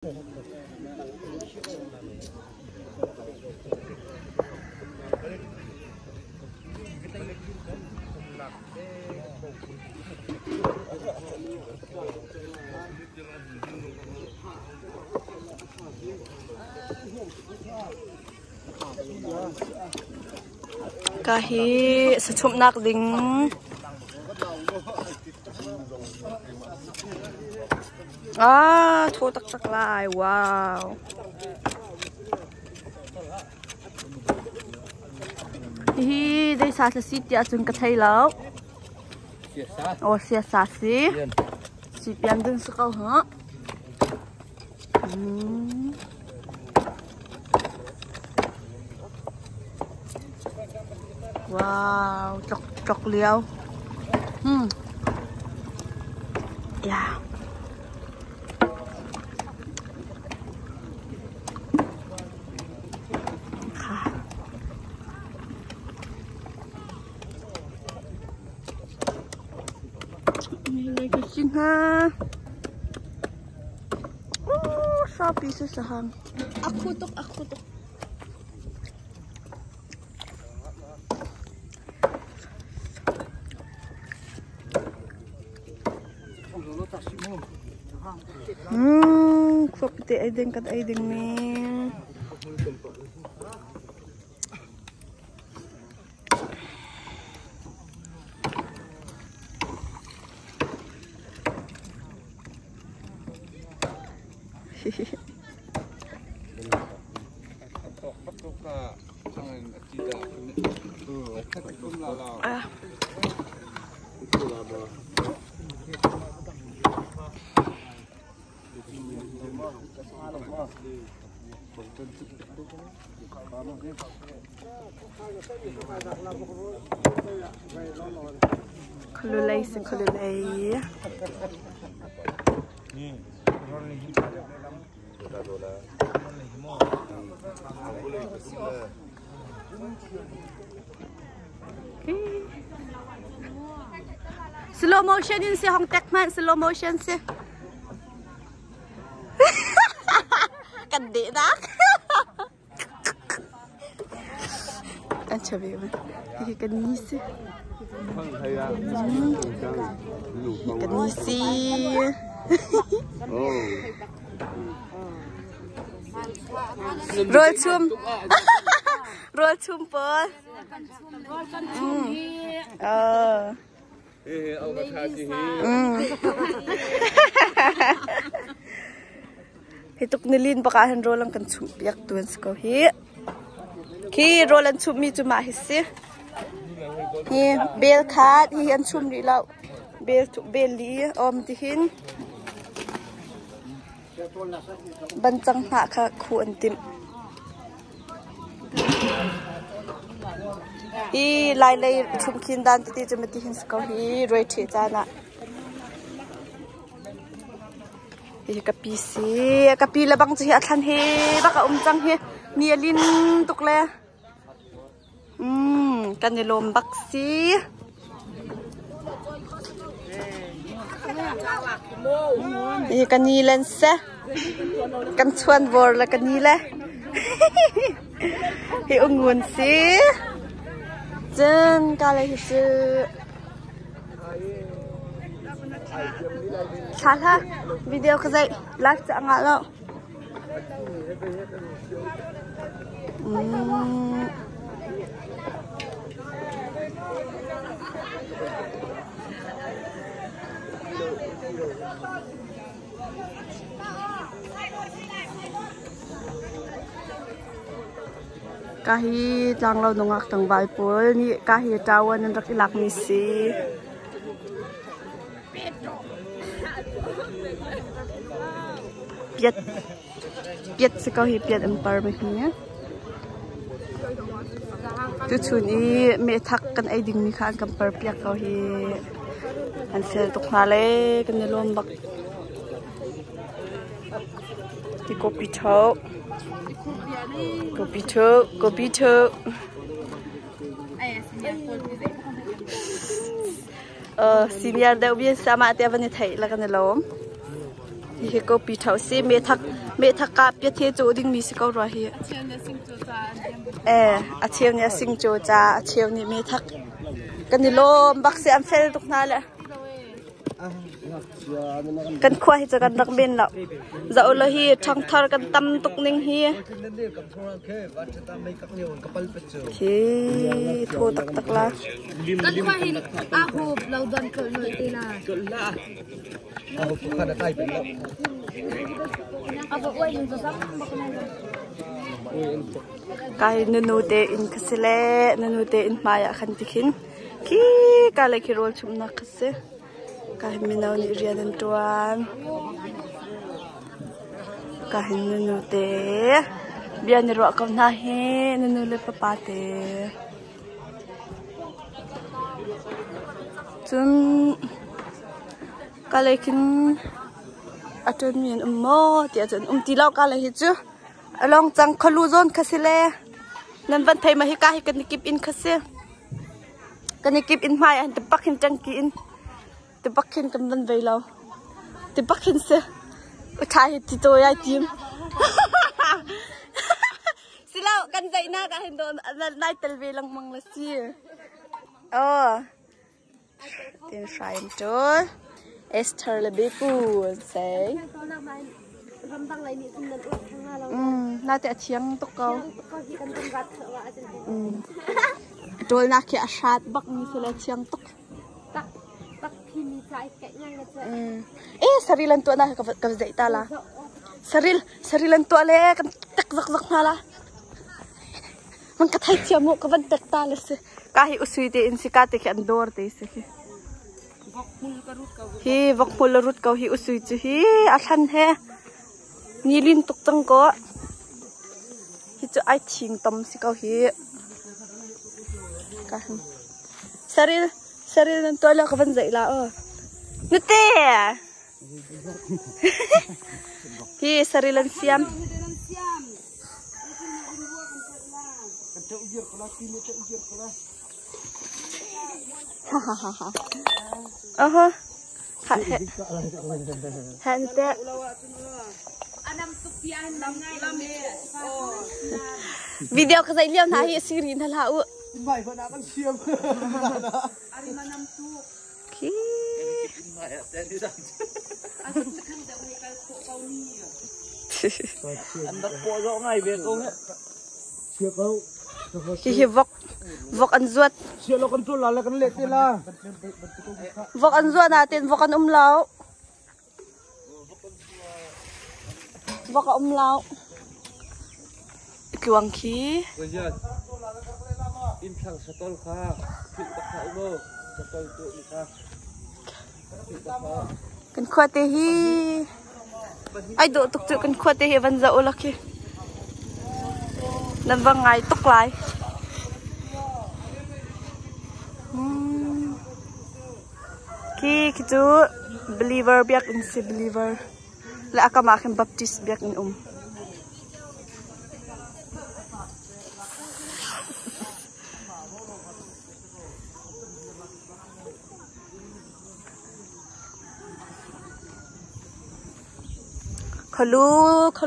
Kahi secup nak ding. Thô tắc tắc lại, wow. Hi, đây sao sẽ xịt ya chừng cái thay lâu. Xịt sa xí. Xịt biến đừng sức câu hả? Wow, chọc liêu. Yeah. Lagi singa. Sapi sesahang. Aku tuk. Kok aiding kat aiding min. Kululay sa kululay. Slow motion din si Hong Tekman, slow motion si. Kandi tak? Kan cabai man. Ini kan nisi. Kan nisi. Roll chum. Roll chum pun. Hituk nilin bakahan rolang kan chumpiak tuan sekau hi. Ki rolan chummi cuma hisi. Hi bel khat hi an chum ri lau. Bel li om tihin. Bancang nak kha khu antim. Hi lai chumkin dan ti cuma tihin sekau hi roi thi jana. Kapi labang cih atlan he baka umcang he nialin tukle kan nilom baksi kan nilan sa kan chuan bor la kan nila he ungun si jen kale hi su salah video ke saya live sangat lo. Kahi tang lo nongak tang balpol ni kahi tawan ng rakilak misi. Piet sekau hi piet empar begini. Tu ni me thak kan aiding ni khan kampar piak kau hi ansel tuk nale kan nilom bak di kopi thau senior dah biasa sama tiap ni thai lah kan nilom. Hi kopi thau si me mẹ thắc cáp biết thế chỗ đinh mi sẽ câu rồi hi à chiều nhà sinh chỗ cha chiều này mẹ thắc cái này lom bác sĩ ăn phê tục na lẽกันควายจะกันรักเบนแล้วจะเอาเลยช่างทากันตำตุกนิ่งฮีโทตักตักละกันควายอาหูเราโดนเกิดหน่อยตีละอาหูขันได้เป็นแล้วอาหูอ้วยยังจะซักกายนูเตอินคสเลนูเตอินมายาขันติขินคีกาเลยคิโรลชุมนักเสkahit minaw ni Rian tuan kahit nunute biar ni ruak kau nahe nunule papate cun kalekin atun min ti atun tilaw kalai chu along chang khaluzon khasile nan van thai mahi kahi kan kip in khase kan kip in mai an tapakin changki in từ bắc kinh cầm văn về lâu từ bắc kinh xe thay thì tôi ai tìm xí lâu cần dậy na cả hình đồ nay từ về lăng măng là xí tiền sai một Esther là bé cu sẽ na tại chiang tóc câu rồi na kia sát bắc như thế là chiang tóc sarilan tu na kavzai tala sarilan tu ale kan tak zak nala man kathai chiamu kavan tak tala se kahi usui te in sikate ki andor te se hi vakmul rut kau hi usui chu hi athan he nilin tuk tang ko hi chu ai thing tam si kau hi ka sarilan tu ala kavan zai la nute hi sarilan siam hante video ka zai liam na hi siri na la u mai ko na kan siam ari manam tu ki Anak po zo ngay beto nga. Siya ko. Hihivok vok an zuat. Siya lo kan tula la kan lete la. Vok an zuat natin, vok an umlaw. Vok an umlaw. Ikiwang ki. Ganyan. Intang satol ka. Pitak ka umo. Satol to ka. Kan kuate hi. Ai độ tục tự cần khoa tê văn dậu là kì lần vâng ngày tục lại kì chú believer biak in si believer là aka makin baptist biak in Khalo.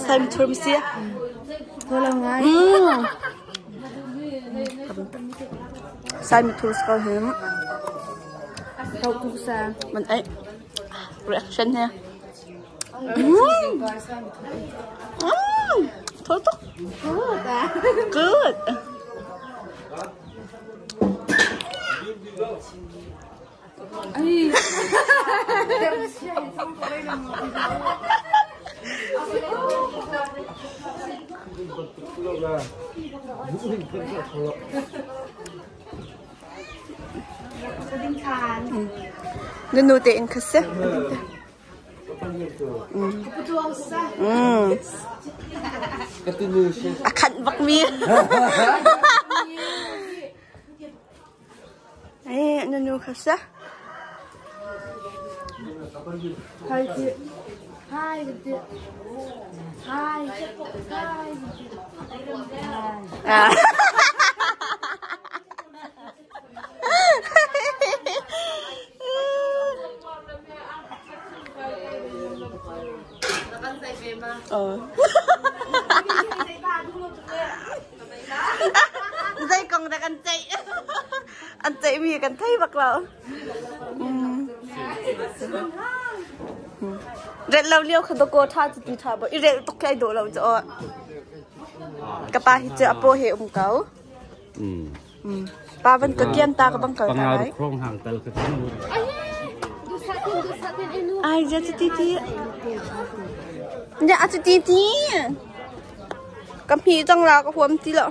Xem thơm xía thôi là ngay xem thơm sao hiếm đâu cũng sang mình ấy reaction nha thôi tốt good ai Nunu tein kasi. Akan bakmi. Ay, nunu kasi. Hi. Hi. Hi. Ah. Oh. Dây còn đã ăn chạy. Ăn chạy mi cần thấy bạc lợ. Rệt lâu liêu khẩn cô tha chỉ tha bo. Rệt tốc cái đồ lâu cho. Kapa hi chưa apo he cáo. Ba vẫn có kiên ta có bằng cầu ta đấy. Không hàng tờ cái thứ ai ra cho titi. Dạ cho titi. Cầm hi trong là có huống tí lợ.